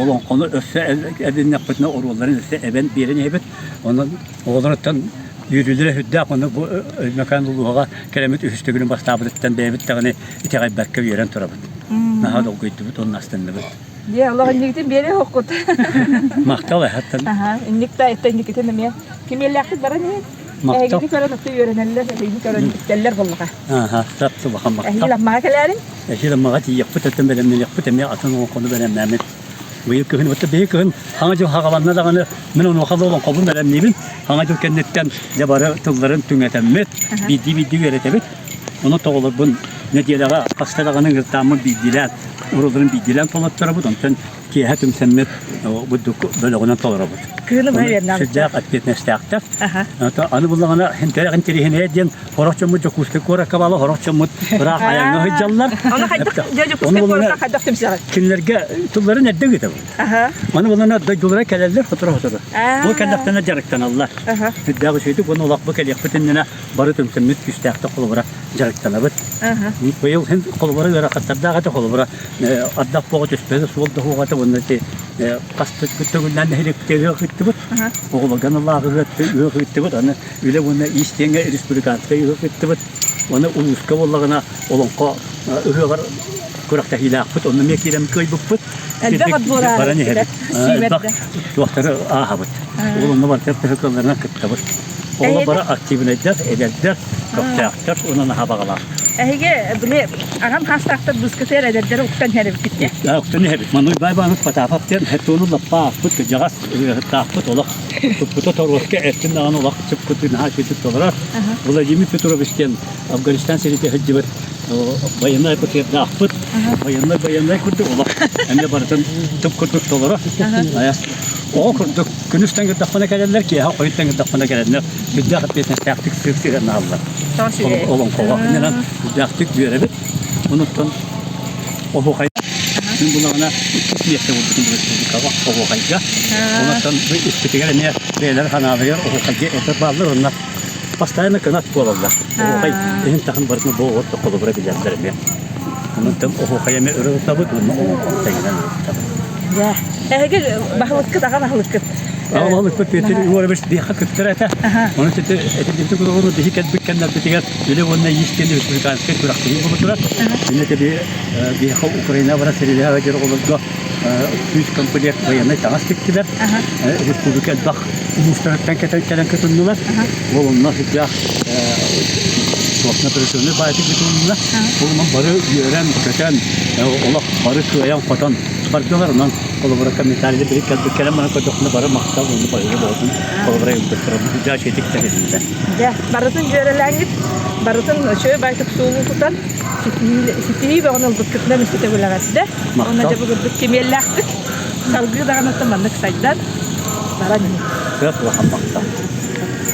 olan konu öfse edin yapıtına orulların ise eben birini hebet onun oğlanıtan yürüdüre hüdda konu bu mekan uluğa kelimet üstü bastabıttan bebet tane itagay berke yören turabıt. Naha da okuydu bu onun aslında bu. Ya Allah inlikten beri okut. Maktalı hatta. Aha, inlikta ettenlikten mi? Kim yellakit bara ne? Maktal. Egi kara nokta yöreneller, egi kara noktalar bullaga. Aha, saptı bakalım Egi maktal. lamma kalarin? Eşi lamma gati yapıt ettim benim yapıt emi atın o konu benim Mehmet. Bu yıl köyün otu büyük köyün hangi havalanlar da hani ben onu kaza olan kabul benim neyim? Hangi kendinden cebara tılların tüngetemmet bidi öğretemmet. Onu toğulur bun ne diyorlar hastalarının gırtamı bildiler. Oraların bildiler tolatları bu da sen ki hatim semmet bu böyle ona tolara bu. Kığını mı yerine aldı? Sıcak atlet nestakta. Aha. Ata anı bulana hentere hentere diyen horokçamı jokuste kora kabalı horokçamı bırak ayağına hıcallar. Onu haydak jojo kuske korsa haydak temsal. Kimlerge tulları nerede gidiyor? Aha. Anı bulana da dolara kelerler fotoğraf. Bu kendaktan jarıktan Allah. Aha. Hiddağı şeydi bunu olak bu kelek bütününe barıtım semmet küstakta kolubara jarıktan abet. Aha. Bu yıl hem kolubara göre katlarda gata kolubara addak boğut üstüde solda hoğata bunları kastı kütüğünden herif geliyor gitti bu. Oğlu ganallah yok gitti bu. Ana öyle bunu isteyene respublikada yok gitti bu. Ona uluska bollagına olan ko öyle var kurakta hilak bu. Onu mekirem köy bu. Elde kad bora. Para ne hep. Sibette. Doktor aha bu. Oğlum var tepkilerine gitti bu. Oğlu bara aktifine eder. Doktor onun habagalar. Ege bile agam hastakta buskıter ederler uktan herif gitti. Ya uktan herif manu baybanık patafapten hetonu lappa put jagas taput olak. Put torwaske etin dağın olak çıpkutun haşetit olarak. Bula jimi Petrovisken Afganistan serite hıcıbet bayanlar kutu dağput. Bayanlar kutu olak. Hem de baratan çıpkutut olarak. Ayas. O kurduk günüsten gıdakmana gelirler ki ya oyundan gıdakmana gelirler. Gıdak betine taktik sırtırın aldılar. Olan kova. İnan gıdaktik bir evet. Unuttum. O hokay. Şimdi bunlarına niyette bulduk bu kava. O hokayca. Ondan bu ispitiler ne beyler kanalıyor. O hokayca eter bağlar onlar. Pastayına kanat kolarlar. O hokay en takım barını bu orta kolu bırakacaklar ya. Unuttum o hokaya mı öğrenip tabii bunu o tayından Ya. Ege bahlık kıt aga bahlık kıt. Allah kötü var beş diye hakikaten onu tete etti bu doğru diye ki kendiler bitiyor öyle onun yiyişleri bir kan tek bıraktı bu turar yine de bir Ukrayna var seriler var geri oldu büyük kampanyalar bayanlar takas ettiler Republika bak uluslararası ketenkeler katıldılar onun nasıl ya Sokna personeli bayağı bütünler onun barı yören köten Allah barı kıyan fatan barılar ondan kolaborasyon metalde bir kelime bana koduklu bara maktal onu bayılır olsun kolaborasyon götürüp güzel şeydik de Ya barutun jörelengit barutun şöyle baytık suğulu tutan sitini ve onun bıkkıtına müstete bulagasıda ona da bugün kemellaktık salgı da anlatamadık sayıdan bara ne? Çok vakam maktal